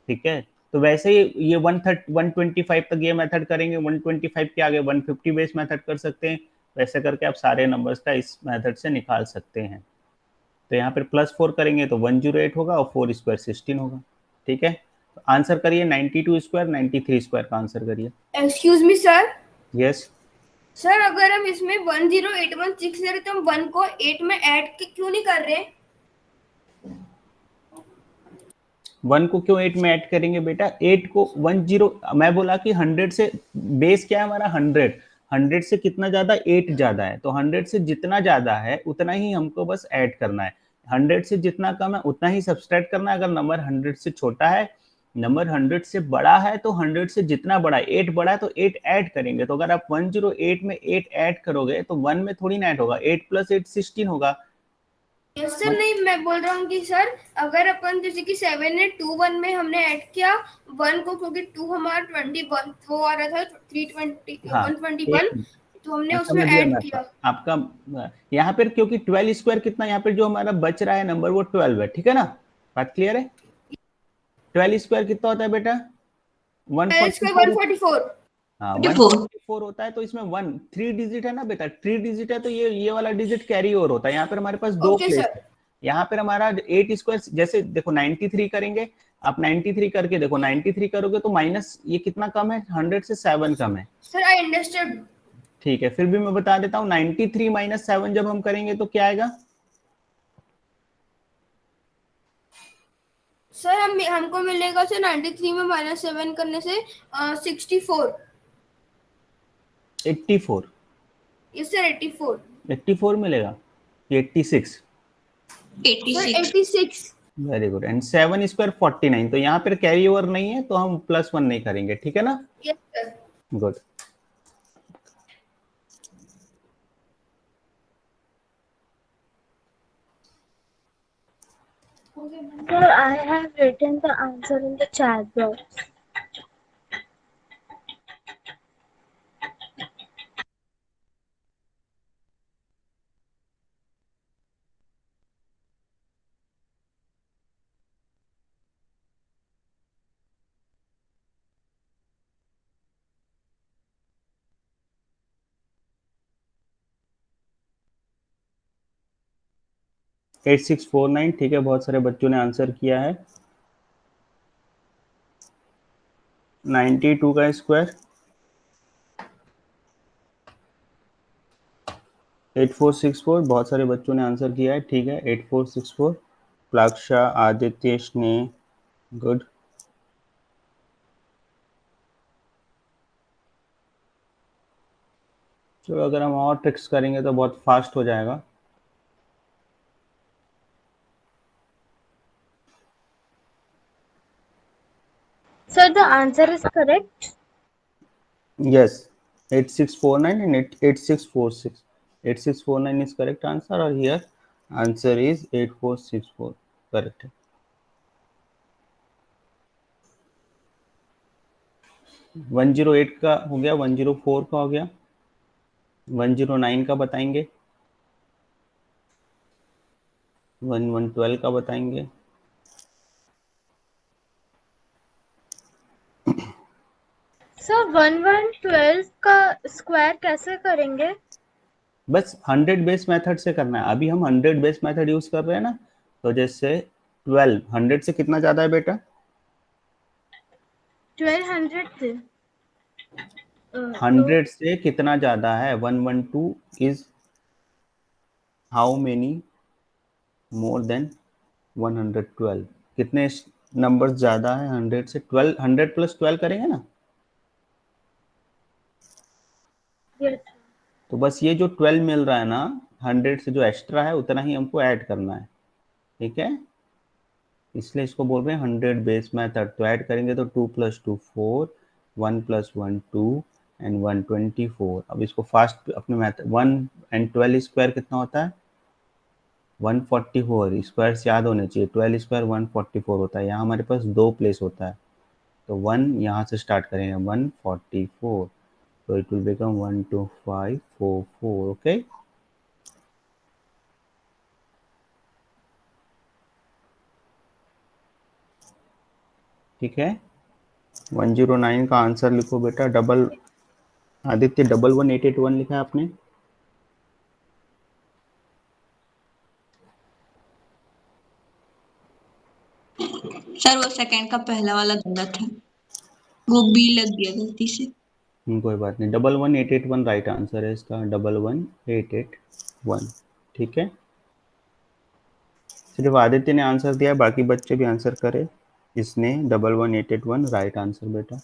ठीक है, तो वैसे ही ये 125 तक ये मेथड करेंगे, 125 के आगे 150 बेस मेथड कर सकते हैं। वैसे करके आप सारे नंबर्स का इस मेथड से निकाल सकते हैं। तो यहाँ पर +4 करेंगे तो 108 होगा और 4 स्क्वायर 16 होगा। ठीक है, तो आंसर करिए 92 स्क्वायर 93 स्क्वायर का आंसर करिए। Excuse me sir. Yes sir अगर हम इसमें 10816 ले रहे तो हम 1 को 8 में ऐड क्यों नहीं कर रहे? 1 को क्यों 8 में ऐड करेंगे बेटा? 8 को 10, मैं बोला कि 100 से बेस क्या है हमारा 100, 100 से कितना ज्यादा? 8 ज्यादा है, तो 100 से जितना ज्यादा है उतना ही हमको बस ऐड करना है। 100 से जितना कम है उतना ही सब्सट्रैक्ट करना है। अगर नंबर 100 से छोटा है, नंबर 100 से बड़ा है, तो 100 से जितना बड़ा है, 8 बड़ा है तो 8 ऐड करेंगे। तो अगर आप 108 में 8 ऐड करोगे तो 1 में थोड़ी ना ऐड होगा, 8 + 8 16 होगा। यस सर, नहीं मैं बोल रहा हूँ कि सर अगर अपन जैसे कि 781 में हमने ऐड किया 1 को, क्योंकि 2 हमारा 21 वो आ रहा था 320 हाँ 121, तो हमने उसमें समझ गया ऐड मैं किया। आपका। यहाँ पर क्योंकि 12 स्क्वायर कितना, यहाँ पर जो हमारा बच रहा है नंबर वो 12 है। ठीक है ना, बात क्लियर है? 12 स्क्वायर कितना होता है बेटा? 144। 144। हाँ 24 144 होता है, तो इसमें 1 3 डिजिट है ना बेटा, 3 डिजिट है, तो ये वाला डिजिट कैरी ओवर होता है। यहाँ पर हमारे पास दो ओके प्लेस सर। है। यहाँ पर हमारा 8 स्क्वायर, जैसे देखो 93 करेंगे, आप 93 करके देखो, 93 करोगे तो माइनस ये कितना कम है? 100 से 7 कम है। Sir I understood. ठीक है, फिर भी मैं बता देता हूँ, 93 - 7 जब हम करेंगे तो क्या आएगा? सर हमको मिलेगा सर 93 में -7 करने से 64। 84। Yes sir 84। 84 मिलेगा, 86। Sir 86 86। Very good. And 7 square 49, तो यहाँ पर कैरी ओवर नहीं है तो हम +1 नहीं करेंगे। ठीक है ना, yes sir. Good. Sir, I have written the answer in the chat box. Eight 8649। ठीक है, बहुत सारे बच्चों ने आंसर किया है। 92 का स्क्वायर 8464, बहुत सारे बच्चों ने आंसर किया है। ठीक है, 8464। प्लाक्षा, आदित्य, स्नेह, गुड। चलो अगर हम और ट्रिक्स करेंगे तो बहुत फास्ट हो जाएगा। Sir, the answer is correct. Yes, 8649 and 8646। 8649 is correct answer, और here answer is 8464 करेक्ट है। वन 108 का हो गया, 104 का हो गया, 109 का बताएंगे, 1112 का बताएंगे। Sir, 1112 का स्क्वायर कैसे करेंगे? बस 100 बेस मेथड से करना है। अभी हम 100 बेस मेथड यूज कर रहे हैं ना, तो जैसे 12 100 से कितना ज्यादा है बेटा? 1200 से 100 से कितना ज्यादा है? 112 is how many more than 112? कितने नंबर ज्यादा है 100 से? 12, 100 + 12 करेंगे ना, Yes. तो बस ये जो 12 मिल रहा है ना 100 से, जो एक्स्ट्रा है उतना ही हमको ऐड करना है। ठीक है, इसलिए इसको बोल रहे हैं 100 बेस मेथड। तो ऐड करेंगे तो 2 + 2 4, 1 + 1 2 एंड 124। अब इसको फास्ट अपने मेथड, 1 एंड 12 स्क्वायर कितना होता है? 144। स्क्वायर याद होने चाहिए, 12 स्क्वायर 144 होता है। यहाँ हमारे पास दो प्लेस होता है, तो 1 यहाँ से स्टार्ट करेंगे, 144, तो इट विल बिकम 12544। ओके, ठीक है। 109 का आंसर लिखो बेटा। डबल आदित्य 11881 लिखा है आपने। सर वो सेकंड का पहला वाला गलत है, वो बी लग गया गलती से। कोई बात नहीं, 11881 राइट आंसर है इसका, 11881। ठीक है, सिर्फ आदित्य ने आंसर दिया, बाकी बच्चे भी आंसर करे। इसने 11881 राइट आंसर बेटा।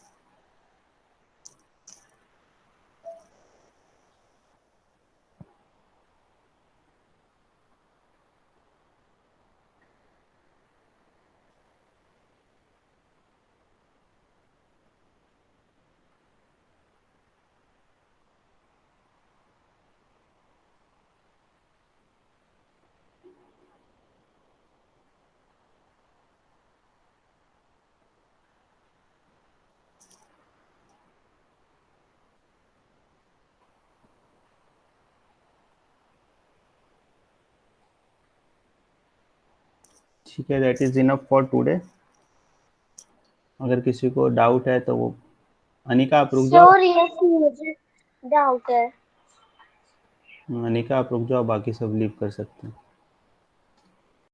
ठीक है, that is enough for today. अगर किसी को डाउट है तो वो, अनिका आप रुक जाओ, सर यस मुझे डाउट है। अनिका आप रुक जाओ, बाकी सब लीव कर सकते हैं।